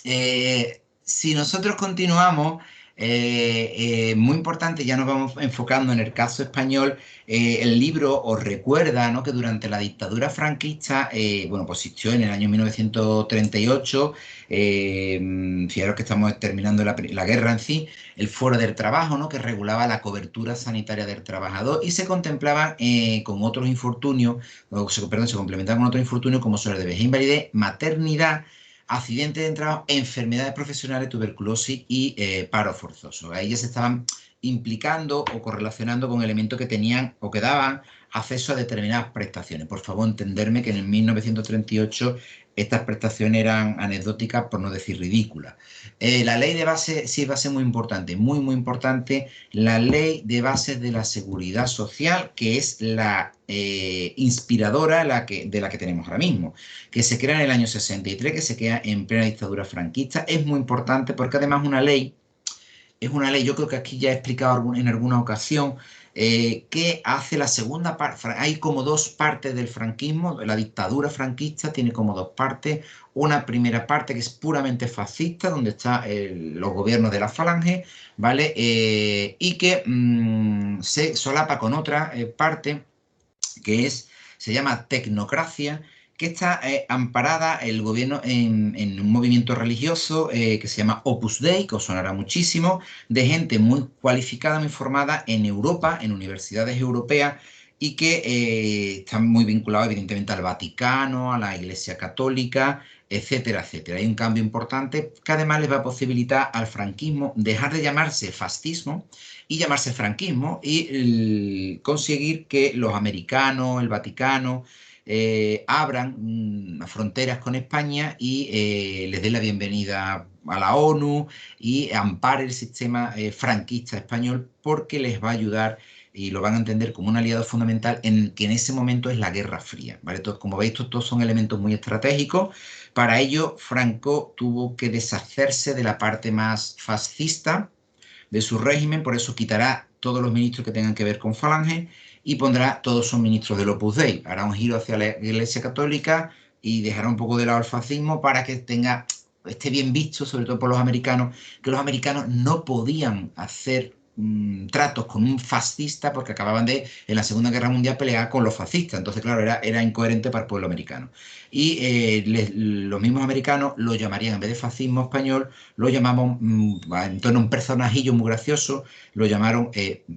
Si nosotros continuamos, muy importante, ya nos vamos enfocando en el caso español, el libro os recuerda, ¿no?, que durante la dictadura franquista, bueno, pues existió en el año 1938, fijaros que estamos terminando la guerra en sí, el Foro del Trabajo, ¿no?, que regulaba la cobertura sanitaria del trabajador y se contemplaba con otros infortunios, perdón, se complementaba con otros infortunios como son el de vejez, invalidez, maternidad, accidentes de trabajo, enfermedades profesionales, tuberculosis y paro forzoso. Ahí ya se estaban implicando o correlacionando con elementos que tenían o que daban acceso a determinadas prestaciones. Por favor, entenderme que en el 1938 estas prestaciones eran anecdóticas, por no decir ridículas. La ley de base sí va a ser muy importante, muy, muy importante. La ley de bases de la seguridad social, que es la inspiradora de la que tenemos ahora mismo, que se crea en el año 63, que se crea en plena dictadura franquista. Es muy importante porque además es una ley, yo creo que aquí ya he explicado en alguna ocasión, que hace la segunda parte. Hay como dos partes del franquismo, la dictadura franquista tiene como dos partes. Una primera parte que es puramente fascista, donde están los gobiernos de la falange, ¿vale? Y que se solapa con otra parte que se llama tecnocracia, que está amparada el gobierno en un movimiento religioso que se llama Opus Dei, que os sonará muchísimo, de gente muy cualificada, muy formada en Europa, en universidades europeas, y que están muy vinculados evidentemente al Vaticano, a la Iglesia Católica, etcétera, etcétera. Hay un cambio importante que además les va a posibilitar al franquismo dejar de llamarse fascismo y llamarse franquismo y conseguir que los americanos, el Vaticano, abran fronteras con España y les den la bienvenida a la ONU y ampare el sistema franquista español porque les va a ayudar y lo van a entender como un aliado fundamental en que en ese momento es la Guerra Fría, ¿vale? Entonces, como veis, todos son elementos muy estratégicos. Para ello, Franco tuvo que deshacerse de la parte más fascista de su régimen, por eso quitará todos los ministros que tengan que ver con Falange y pondrá todos sus ministros del Opus Dei. Hará un giro hacia la Iglesia Católica y dejará un poco de lado el fascismo para que esté bien visto, sobre todo por los americanos, que los americanos no podían hacer tratos con un fascista porque acababan de, en la Segunda Guerra Mundial, pelear con los fascistas. Entonces, claro, era incoherente para el pueblo americano. Y los mismos americanos lo llamarían, en vez de fascismo español, lo llamamos, en torno a un personajillo muy gracioso, lo llamaron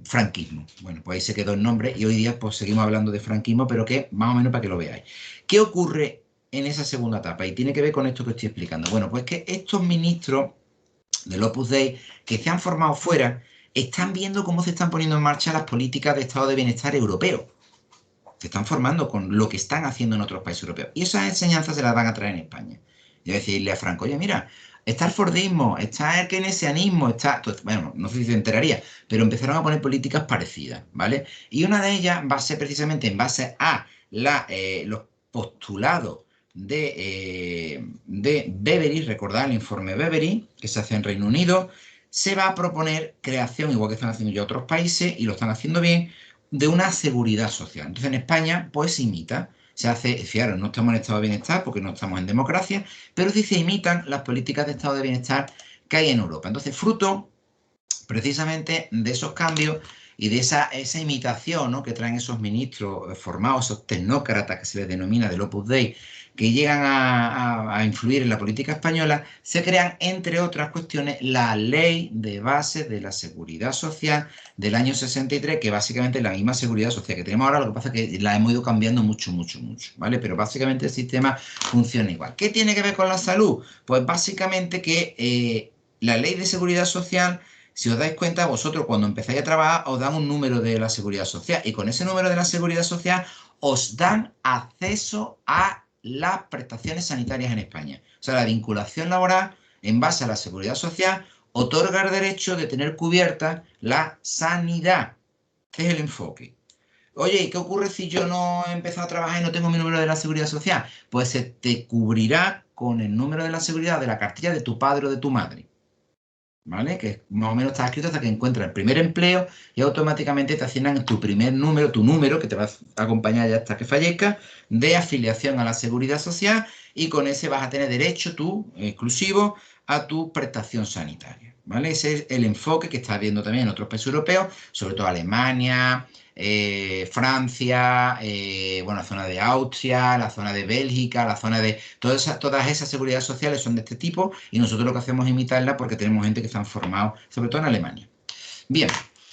franquismo. Bueno, pues ahí se quedó el nombre y hoy día pues seguimos hablando de franquismo, pero que más o menos para que lo veáis. ¿Qué ocurre en esa segunda etapa? Y tiene que ver con esto que estoy explicando. Bueno, pues que estos ministros del Opus Dei que se han formado fuera están viendo cómo se están poniendo en marcha las políticas de estado de bienestar europeo. Se están formando con lo que están haciendo en otros países europeos. Y esas enseñanzas se las van a traer en España. Y decirle a Franco, oye, mira, está el fordismo, está el keynesianismo, está... Bueno, no sé si se enteraría, pero empezaron a poner políticas parecidas, ¿vale? Y una de ellas va a ser precisamente en base a los postulados de Beveridge, recordad el informe Beveridge, que se hace en Reino Unido, se va a proponer creación, igual que están haciendo ya otros países, y lo están haciendo bien, de una seguridad social. Entonces en España, pues se imita, se hace, fijaros, no estamos en estado de bienestar porque no estamos en democracia, pero sí se imitan las políticas de estado de bienestar que hay en Europa. Entonces, fruto precisamente de esos cambios y de esa imitación, ¿no?, que traen esos ministros formados, esos tecnócratas que se les denomina del Opus Dei, que llegan a influir en la política española, se crean, entre otras cuestiones, la Ley de Bases de la Seguridad Social del año 63, que básicamente es la misma seguridad social que tenemos ahora, lo que pasa es que la hemos ido cambiando mucho, ¿vale? Pero básicamente el sistema funciona igual. ¿Qué tiene que ver con la salud? Pues básicamente que la Ley de Seguridad Social, si os dais cuenta, vosotros cuando empezáis a trabajar os dan un número de la Seguridad Social y con ese número de la Seguridad Social os dan acceso a las prestaciones sanitarias en España. O sea, la vinculación laboral en base a la Seguridad Social otorga el derecho de tener cubierta la sanidad, que es el enfoque. Oye, ¿y qué ocurre si yo no he empezado a trabajar y no tengo mi número de la Seguridad Social? Pues se te cubrirá con el número de la seguridad de la cartilla de tu padre o de tu madre. ¿Vale? Que más o menos está escrito hasta que encuentras el primer empleo y automáticamente te asignan tu primer número, tu número, que te va a acompañar ya hasta que fallezca, de afiliación a la Seguridad Social y con ese vas a tener derecho tú, exclusivo, a tu prestación sanitaria. ¿Vale? Ese es el enfoque que está viendo también en otros países europeos, sobre todo Alemania, Francia, bueno, la zona de Austria, la zona de Bélgica, la zona de... Todas esas seguridades sociales son de este tipo y nosotros lo que hacemos es imitarlas porque tenemos gente que están formados, sobre todo en Alemania. Bien,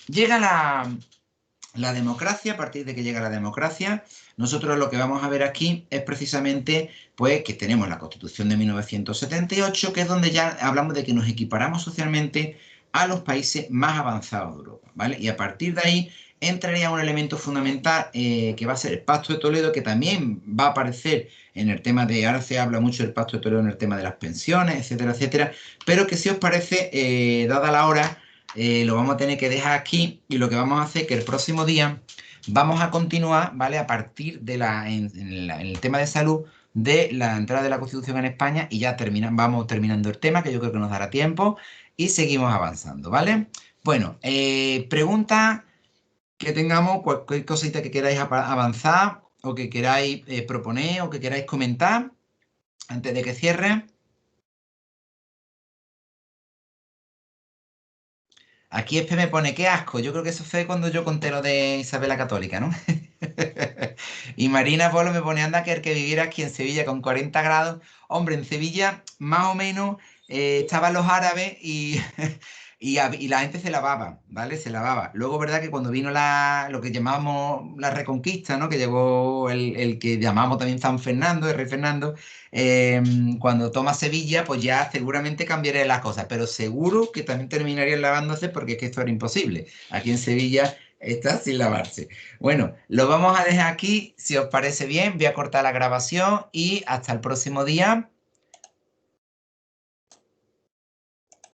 llega la democracia. A partir de que llega la democracia, nosotros lo que vamos a ver aquí es precisamente pues, que tenemos la Constitución de 1978, que es donde ya hablamos de que nos equiparamos socialmente a los países más avanzados de Europa, ¿vale? Y a partir de ahí entraría un elemento fundamental que va a ser el Pacto de Toledo, que también va a aparecer en el tema de, ahora se habla mucho del Pacto de Toledo en el tema de las pensiones, etcétera, etcétera, pero que si os parece, dada la hora, lo vamos a tener que dejar aquí y lo que vamos a hacer es que el próximo día vamos a continuar, ¿vale? A partir de en el tema de salud, de la entrada de la Constitución en España y ya vamos terminando el tema, que yo creo que nos dará tiempo y seguimos avanzando, ¿vale? Bueno, preguntas que tengamos, cualquier cosita que queráis avanzar o que queráis proponer o que queráis comentar antes de que cierre. Aquí Espe me pone, qué asco. Yo creo que eso fue cuando yo conté lo de Isabel la Católica, ¿no? Y Marina Polo me pone, anda, que el que viviera aquí en Sevilla con 40 grados. Hombre, en Sevilla más o menos estaban los árabes y la gente se lavaba, ¿vale? Se lavaba. Luego, ¿verdad? Que cuando vino lo que llamábamos la Reconquista, ¿no? Que llegó el que llamamos también San Fernando, el rey Fernando, eh, cuando toma Sevilla, pues ya seguramente cambiaría las cosas, pero seguro que también terminarían lavándose porque es que esto era imposible. Aquí en Sevilla está sin lavarse. Bueno, lo vamos a dejar aquí, si os parece bien, voy a cortar la grabación y hasta el próximo día.